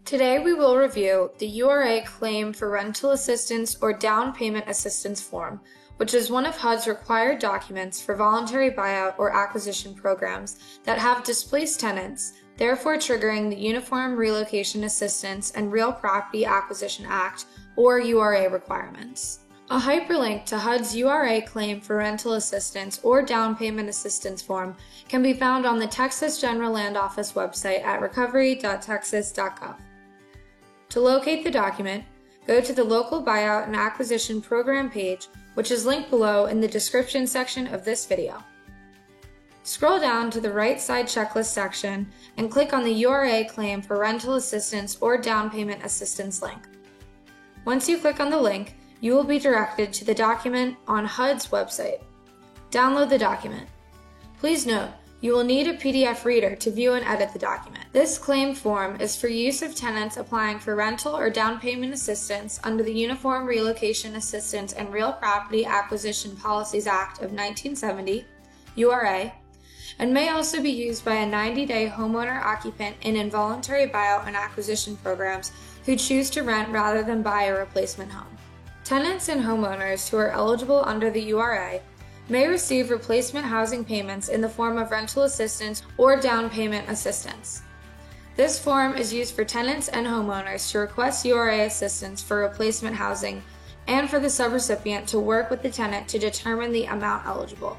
Today we will review the URA claim for rental assistance or down payment assistance form, which is one of HUD's required documents for voluntary buyout or acquisition programs that have displaced tenants, therefore triggering the Uniform Relocation Assistance and Real Property Acquisition Act or URA requirements. A hyperlink to HUD's URA claim for rental assistance or down payment assistance form can be found on the Texas General Land Office website at recovery.texas.gov. To locate the document, go to the Local Buyout and Acquisition Program page, which is linked below in the description section of this video. Scroll down to the right side checklist section and click on the URA claim for rental assistance or down payment assistance link. Once you click on the link, you will be directed to the document on HUD's website. Download the document. Please note, you will need a PDF reader to view and edit the document. This claim form is for use of tenants applying for rental or down payment assistance under the Uniform Relocation Assistance and Real Property Acquisition Policies Act of 1970, URA, and may also be used by a 90-day homeowner occupant in involuntary buyout and acquisition programs who choose to rent rather than buy a replacement home. Tenants and homeowners who are eligible under the URA may receive replacement housing payments in the form of rental assistance or down payment assistance. This form is used for tenants and homeowners to request URA assistance for replacement housing and for the subrecipient to work with the tenant to determine the amount eligible.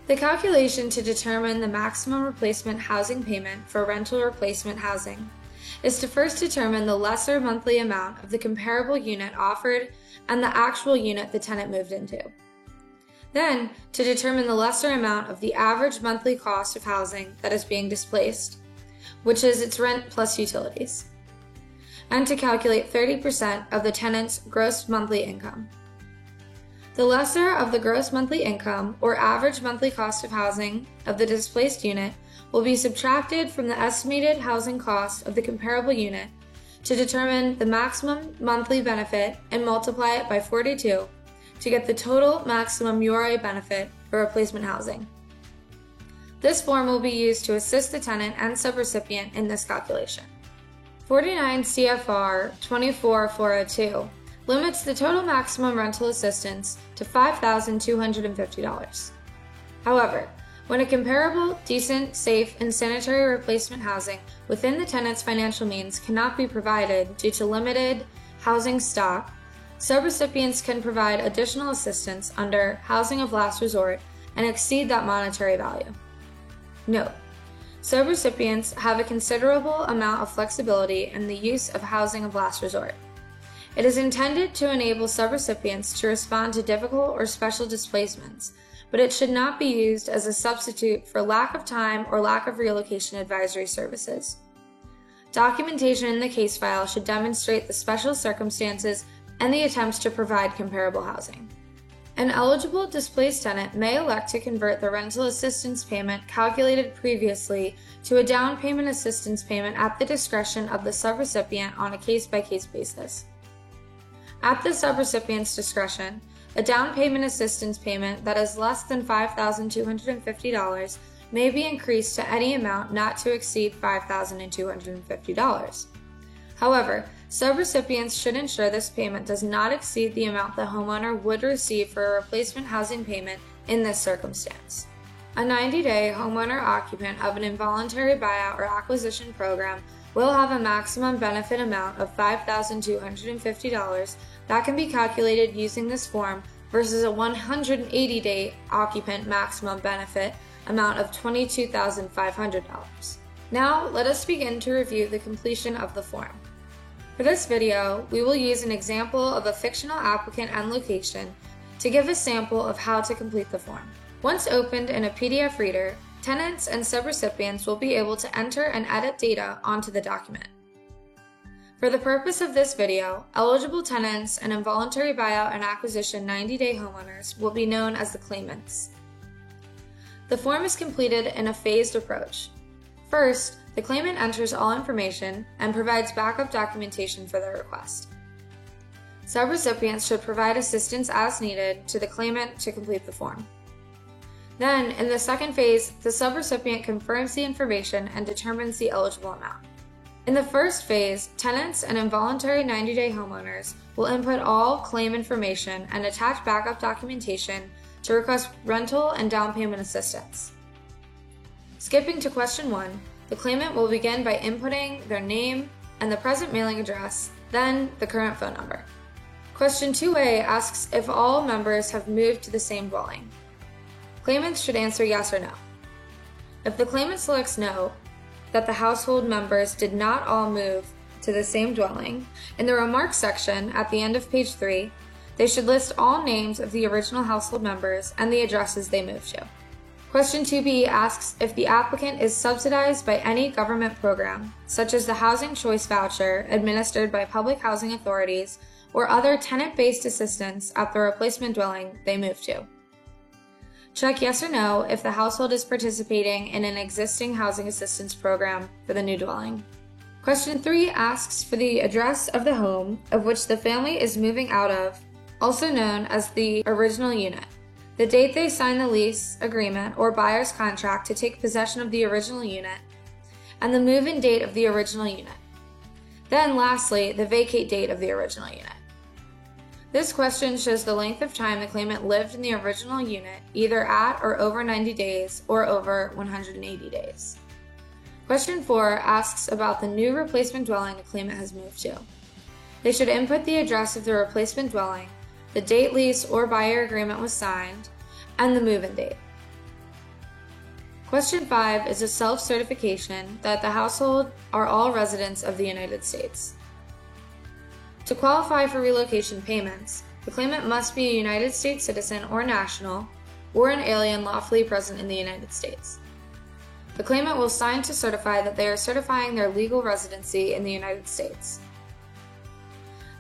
The calculation to determine the maximum replacement housing payment for rental replacement housing is to first determine the lesser monthly amount of the comparable unit offered and the actual unit the tenant moved into. Then, to determine the lesser amount of the average monthly cost of housing that is being displaced, which is its rent plus utilities, and to calculate 30% of the tenant's gross monthly income. The lesser of the gross monthly income or average monthly cost of housing of the displaced unit will be subtracted from the estimated housing cost of the comparable unit to determine the maximum monthly benefit and multiply it by 42 to get the total maximum URA benefit for replacement housing. This form will be used to assist the tenant and subrecipient in this calculation. 49 CFR 24402 limits the total maximum rental assistance to $5,250. However, when a comparable, decent, safe, and sanitary replacement housing within the tenant's financial means cannot be provided due to limited housing stock, subrecipients can provide additional assistance under Housing of Last Resort and exceed that monetary value. Note: subrecipients have a considerable amount of flexibility in the use of Housing of Last Resort. It is intended to enable subrecipients to respond to difficult or special displacements, but it should not be used as a substitute for lack of time or lack of relocation advisory services. Documentation in the case file should demonstrate the special circumstances and the attempts to provide comparable housing. An eligible displaced tenant may elect to convert the rental assistance payment calculated previously to a down payment assistance payment at the discretion of the subrecipient on a case-by-case basis. At the subrecipient's discretion, a down payment assistance payment that is less than $5,250 may be increased to any amount not to exceed $5,250. However, subrecipients should ensure this payment does not exceed the amount the homeowner would receive for a replacement housing payment in this circumstance. A 90-day homeowner occupant of an involuntary buyout or acquisition program will have a maximum benefit amount of $5,250 that can be calculated using this form versus a 180-day occupant maximum benefit amount of $22,500. Now, let us begin to review the completion of the form. For this video, we will use an example of a fictional applicant and location to give a sample of how to complete the form. Once opened in a PDF reader, tenants and subrecipients will be able to enter and edit data onto the document. For the purpose of this video, eligible tenants and involuntary buyout and acquisition 90-day homeowners will be known as the claimants. The form is completed in a phased approach. First, the claimant enters all information and provides backup documentation for their request. Subrecipients should provide assistance as needed to the claimant to complete the form. Then, in the second phase, the subrecipient confirms the information and determines the eligible amount. In the first phase, tenants and involuntary 90-day homeowners will input all claim information and attach backup documentation to request rental and down payment assistance. Skipping to question 1, the claimant will begin by inputting their name and the present mailing address, then the current phone number. Question 2A asks if all members have moved to the same dwelling. Claimants should answer yes or no. If the claimant selects no, that the household members did not all move to the same dwelling, in the remarks section at the end of page 3, they should list all names of the original household members and the addresses they moved to. Question 2B asks if the applicant is subsidized by any government program, such as the Housing Choice Voucher administered by public housing authorities or other tenant-based assistance at the replacement dwelling they moved to. Check yes or no if the household is participating in an existing housing assistance program for the new dwelling. Question 3 asks for the address of the home of which the family is moving out of, also known as the original unit, the date they signed the lease agreement or buyer's contract to take possession of the original unit, and the move-in date of the original unit. Then lastly, the vacate date of the original unit. This question shows the length of time the claimant lived in the original unit, either at or over 90 days or over 180 days. Question 4 asks about the new replacement dwelling the claimant has moved to. They should input the address of the replacement dwelling, the date lease or buyer agreement was signed, and the move-in date. Question 5 is a self-certification that the household are all residents of the United States. To qualify for relocation payments, the claimant must be a United States citizen or national, or an alien lawfully present in the United States. The claimant will sign to certify that they are certifying their legal residency in the United States.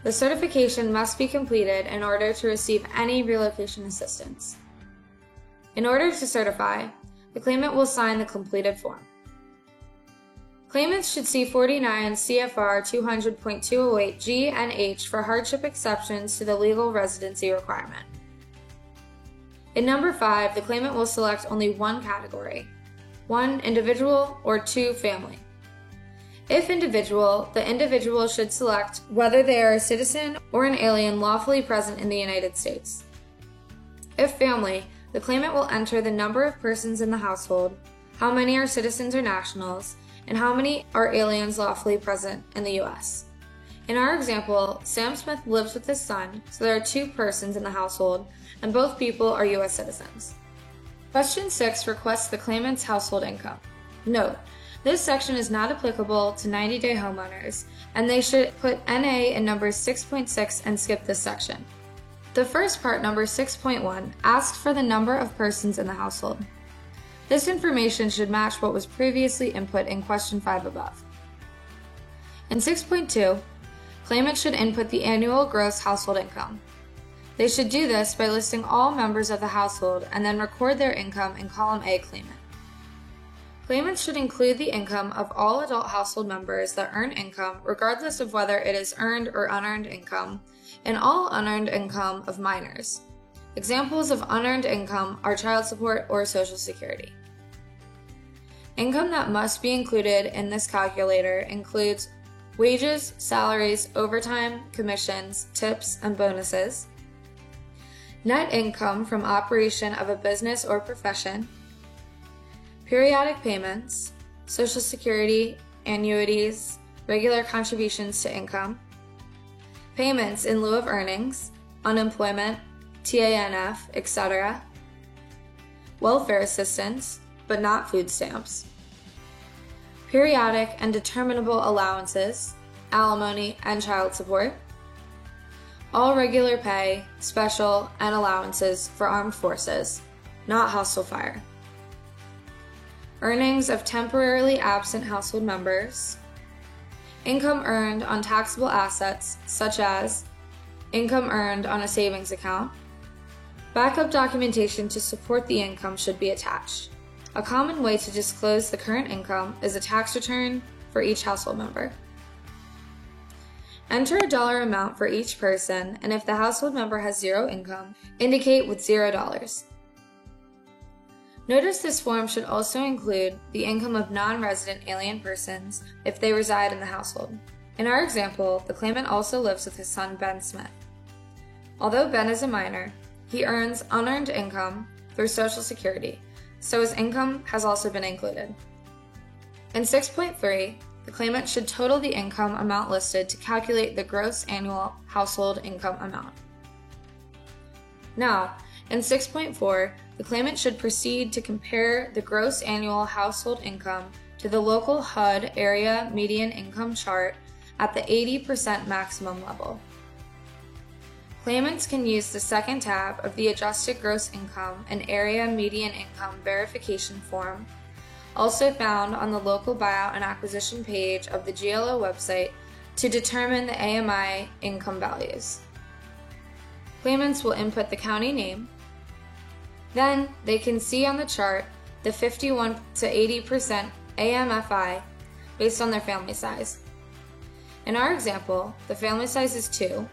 The certification must be completed in order to receive any relocation assistance. In order to certify, the claimant will sign the completed form. Claimants should see 49 CFR 200.208 G and H for hardship exceptions to the legal residency requirement. In number 5, the claimant will select only one category, 1 individual or 2 family. If individual, the individual should select whether they are a citizen or an alien lawfully present in the United States. If family, the claimant will enter the number of persons in the household, how many are citizens or nationals, and how many are aliens lawfully present in the U.S. In our example, Sam Smith lives with his son, so there are 2 persons in the household, and both people are U.S. citizens. Question 6 requests the claimant's household income. Note, this section is not applicable to 90-day homeowners, and they should put NA in numbers 6.6 and skip this section. The first part, number 6.1, asks for the number of persons in the household. This information should match what was previously input in question 5 above. In 6.2, claimants should input the annual gross household income. They should do this by listing all members of the household and then record their income in column A claimant. Claimants should include the income of all adult household members that earn income regardless of whether it is earned or unearned income, and all unearned income of minors. Examples of unearned income are child support or Social Security. Income that must be included in this calculator includes wages, salaries, overtime, commissions, tips, and bonuses, net income from operation of a business or profession, periodic payments, Social Security, annuities, regular contributions to income, payments in lieu of earnings, unemployment, TANF, etc., welfare assistance, but not food stamps, periodic and determinable allowances, alimony, and child support, all regular pay, special, and allowances for armed forces, not hostile fire, earnings of temporarily absent household members, income earned on taxable assets such as income earned on a savings account. Backup documentation to support the income should be attached. A common way to disclose the current income is a tax return for each household member. Enter a dollar amount for each person, and if the household member has 0 income, indicate with $0. Notice this form should also include the income of non-resident alien persons if they reside in the household. In our example, the claimant also lives with his son Ben Smith. Although Ben is a minor, he earns unearned income through Social Security, so his income has also been included. In 6.3, the claimant should total the income amount listed to calculate the gross annual household income amount. Now, in 6.4, the claimant should proceed to compare the gross annual household income to the local HUD area median income chart at the 80% maximum level. Claimants can use the second tab of the Adjusted Gross Income and Area Median Income Verification Form, also found on the Local Buyout and Acquisition page of the GLO website, to determine the AMI income values. Claimants will input the county name. Then they can see on the chart the 51 to 80% AMFI based on their family size. In our example, the family size is 2,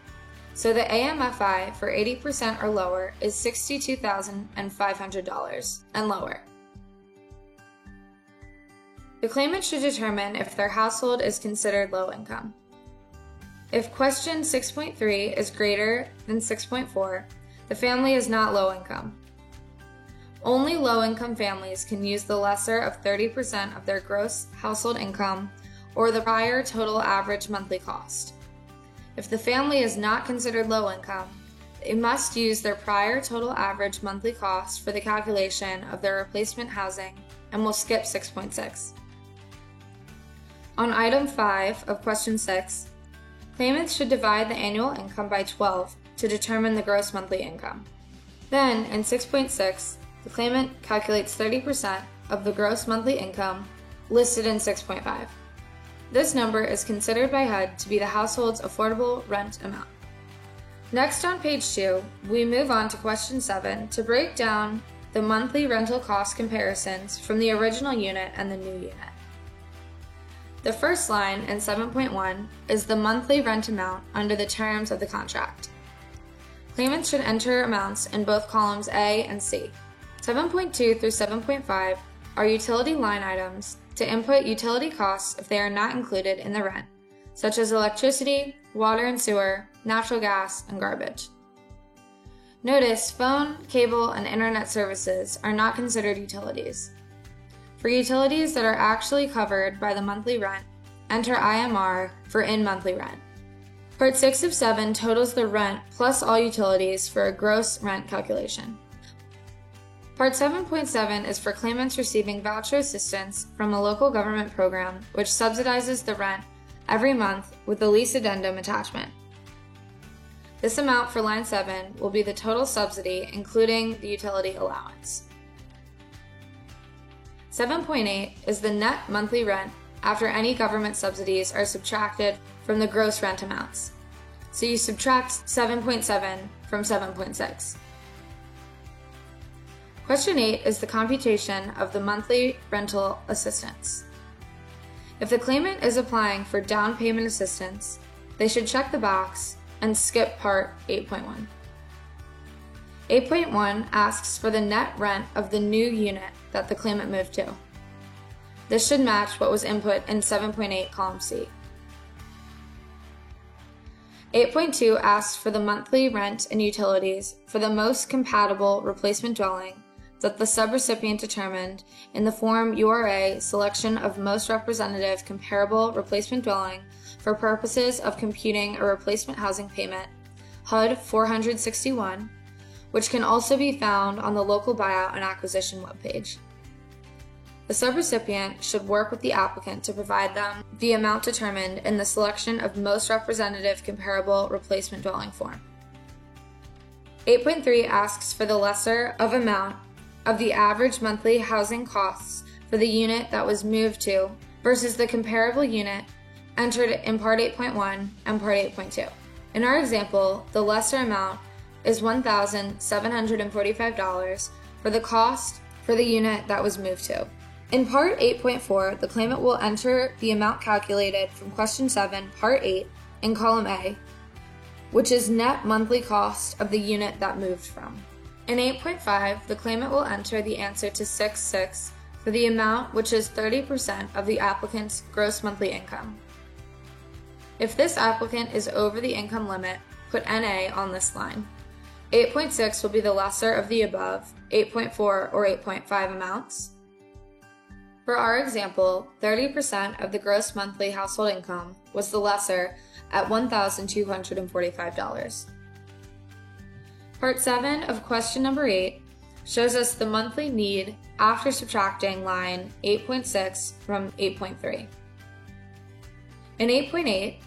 so the AMFI for 80% or lower is $62,500 and lower. The claimant should determine if their household is considered low income. If question 6.3 is greater than 6.4, the family is not low income. Only low-income families can use the lesser of 30% of their gross household income or the prior total average monthly cost. If the family is not considered low income, they must use their prior total average monthly cost for the calculation of their replacement housing and will skip 6.6. On item 5 of question 6, claimants should divide the annual income by 12 to determine the gross monthly income. Then, in 6.6, the claimant calculates 30% of the gross monthly income listed in 6.5. This number is considered by HUD to be the household's affordable rent amount. Next on page 2, we move on to question 7 to break down the monthly rental cost comparisons from the original unit and the new unit. The first line in 7.1 is the monthly rent amount under the terms of the contract. Claimants should enter amounts in both columns A and C. 7.2 through 7.5 are utility line items to input utility costs if they are not included in the rent, such as electricity, water and sewer, natural gas, and garbage. Notice phone, cable, and internet services are not considered utilities. For utilities that are actually covered by the monthly rent, enter IMR for in-monthly rent. Part 6 of 7 totals the rent plus all utilities for a gross rent calculation. Part 7.7 is for claimants receiving voucher assistance from a local government program which subsidizes the rent every month with the lease addendum attachment. This amount for line 7 will be the total subsidy including the utility allowance. 7.8 is the net monthly rent after any government subsidies are subtracted from the gross rent amounts. So you subtract 7.7 from 7.6. Question 8 is the computation of the monthly rental assistance. If the claimant is applying for down payment assistance, they should check the box and skip part 8.1. 8.1 asks for the net rent of the new unit that the claimant moved to. This should match what was input in 7.8 column C. 8.2 asks for the monthly rent and utilities for the most compatible replacement dwelling that the subrecipient determined in the form URA selection of most representative comparable replacement dwelling for purposes of computing a replacement housing payment, HUD 461, which can also be found on the Local Buyout and Acquisition webpage. The subrecipient should work with the applicant to provide them the amount determined in the selection of most representative comparable replacement dwelling form. 8.3 asks for the lesser of amount of the average monthly housing costs for the unit that was moved to versus the comparable unit entered in Part 8.1 and Part 8.2. In our example, the lesser amount is $1,745 for the cost for the unit that was moved to. In Part 8.4, the claimant will enter the amount calculated from Question 7, Part 8, in column A, which is net monthly cost of the unit that moved from. In 8.5, the claimant will enter the answer to 6.6 for the amount which is 30% of the applicant's gross monthly income. If this applicant is over the income limit, put NA on this line. 8.6 will be the lesser of the above 8.4 or 8.5 amounts. For our example, 30% of the gross monthly household income was the lesser at $1,245. Part 7 of question number 8 shows us the monthly need after subtracting line 8.6 from 8.3. In 8.8,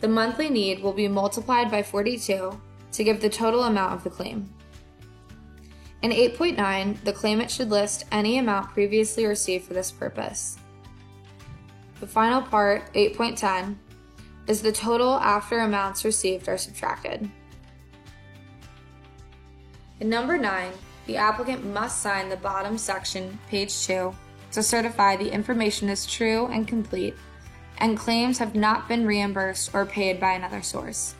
the monthly need will be multiplied by 42 to give the total amount of the claim. In 8.9, the claimant should list any amount previously received for this purpose. The final part, 8.10, is the total after amounts received are subtracted. In number 9, the applicant must sign the bottom section, page 2, to certify the information is true and complete, and claims have not been reimbursed or paid by another source.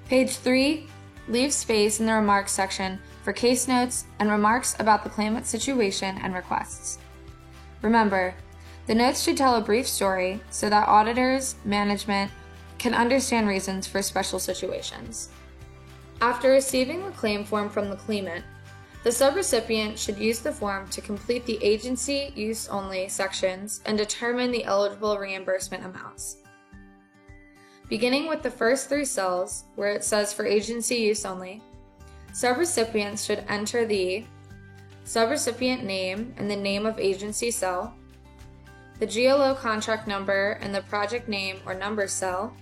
Page 3 leaves space in the remarks section for case notes and remarks about the claimant's situation and requests. Remember, the notes should tell a brief story so that auditors, management, can understand reasons for special situations. After receiving the claim form from the claimant, the subrecipient should use the form to complete the agency use only sections and determine the eligible reimbursement amounts. Beginning with the first 3 cells, where it says for agency use only, subrecipients should enter the subrecipient name and the name of agency cell, the GLO contract number and the project name or number cell,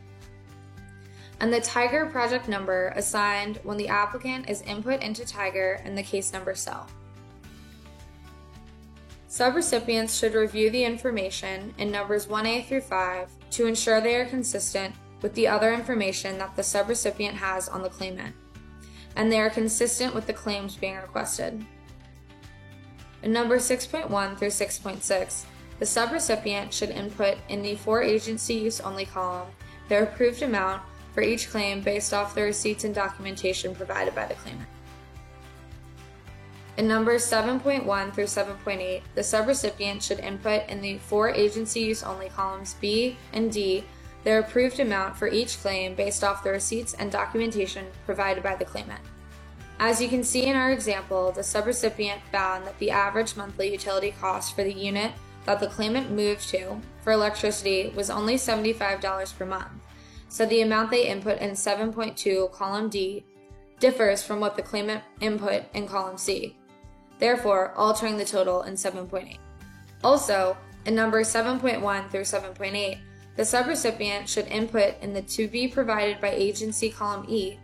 and the Tiger project number assigned when the applicant is input into Tiger and the case number cell. Subrecipients should review the information in numbers 1A through 5 to ensure they are consistent with the other information that the subrecipient has on the claimant, and they are consistent with the claims being requested. In numbers 6.1 through 6.6, the subrecipient should input in the for agency use only column their approved amount for each claim based off the receipts and documentation provided by the claimant. In numbers 7.1 through 7.8, the subrecipient should input in the for agency use only columns B and D their approved amount for each claim based off the receipts and documentation provided by the claimant. As you can see in our example, the subrecipient found that the average monthly utility cost for the unit that the claimant moved to for electricity was only $75 per month. So the amount they input in 7.2 column D differs from what the claimant input in column C, therefore altering the total in 7.8. Also, in numbers 7.1 through 7.8, the subrecipient should input in the to be provided by agency column E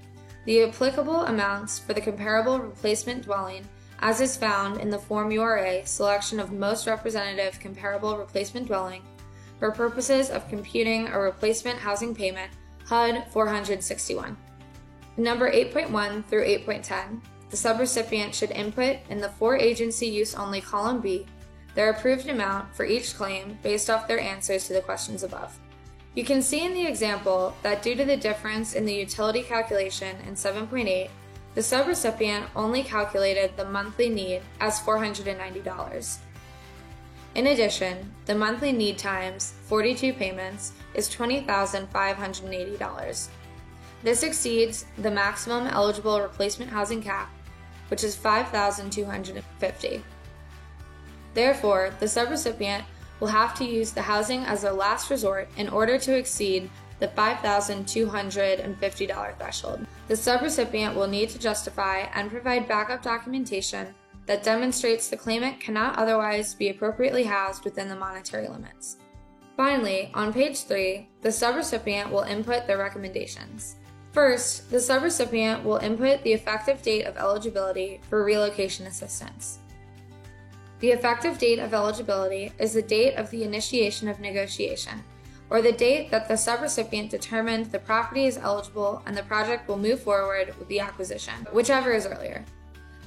the applicable amounts for the comparable replacement dwelling as is found in the Form URA selection of most representative comparable replacement dwelling for purposes of computing a replacement housing payment, HUD 461. In number 8.1 through 8.10, the subrecipient should input in the for agency use only column B their approved amount for each claim based off their answers to the questions above. You can see in the example that due to the difference in the utility calculation in 7.8, the subrecipient only calculated the monthly need as $490. In addition, the monthly need times 42 payments is $20,580. This exceeds the maximum eligible replacement housing cap, which is $5,250. Therefore, the subrecipient will have to use the housing as a last resort in order to exceed the $5,250 threshold. The subrecipient will need to justify and provide backup documentation that demonstrates the claimant cannot otherwise be appropriately housed within the monetary limits. Finally, on page 3, the subrecipient will input their recommendations. First, the subrecipient will input the effective date of eligibility for relocation assistance. The effective date of eligibility is the date of the initiation of negotiation, or the date that the subrecipient determined the property is eligible and the project will move forward with the acquisition, whichever is earlier.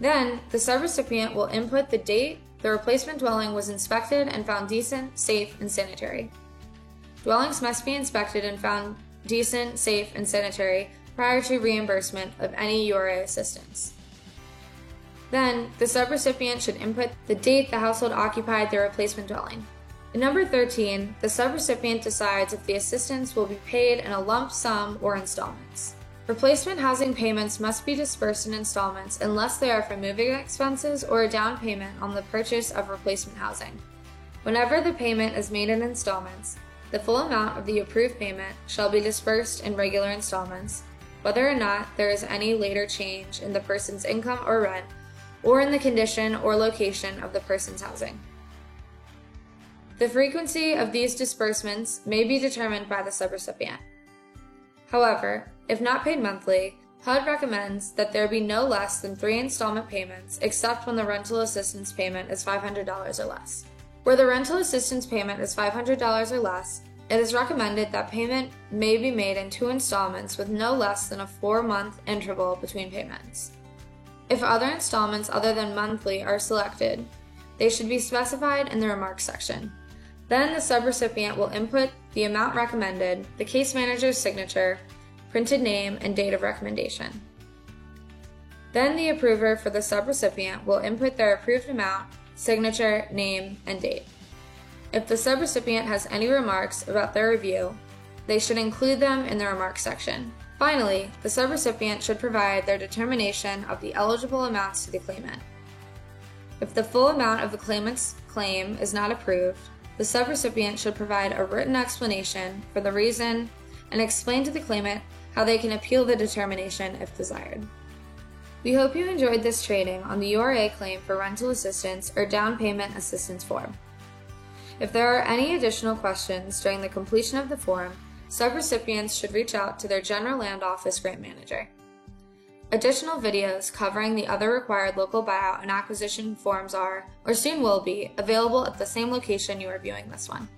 Then, the subrecipient will input the date the replacement dwelling was inspected and found decent, safe, and sanitary. Dwellings must be inspected and found decent, safe, and sanitary prior to reimbursement of any URA assistance. Then, the subrecipient should input the date the household occupied their replacement dwelling. In number 13, the subrecipient decides if the assistance will be paid in a lump sum or installments. Replacement housing payments must be dispersed in installments unless they are for moving expenses or a down payment on the purchase of replacement housing. Whenever the payment is made in installments, the full amount of the approved payment shall be dispersed in regular installments, whether or not there is any later change in the person's income or rent, or in the condition or location of the person's housing. The frequency of these disbursements may be determined by the subrecipient. However, if not paid monthly, HUD recommends that there be no less than 3 installment payments except when the rental assistance payment is $500 or less. Where the rental assistance payment is $500 or less, it is recommended that payment may be made in 2 installments with no less than a 4-month interval between payments. If other installments other than monthly are selected, they should be specified in the remarks section. Then the subrecipient will input the amount recommended, the case manager's signature, printed name, and date of recommendation. Then the approver for the subrecipient will input their approved amount, signature, name, and date. If the subrecipient has any remarks about their review, they should include them in the remarks section. Finally, the subrecipient should provide their determination of the eligible amounts to the claimant. If the full amount of the claimant's claim is not approved, the subrecipient should provide a written explanation for the reason and explain to the claimant how they can appeal the determination if desired. We hope you enjoyed this training on the URA claim for rental assistance or down payment assistance form. If there are any additional questions during the completion of the form, subrecipients should reach out to their General Land Office grant manager. Additional videos covering the other required local buyout and acquisition forms are, or soon will be, available at the same location you are viewing this one.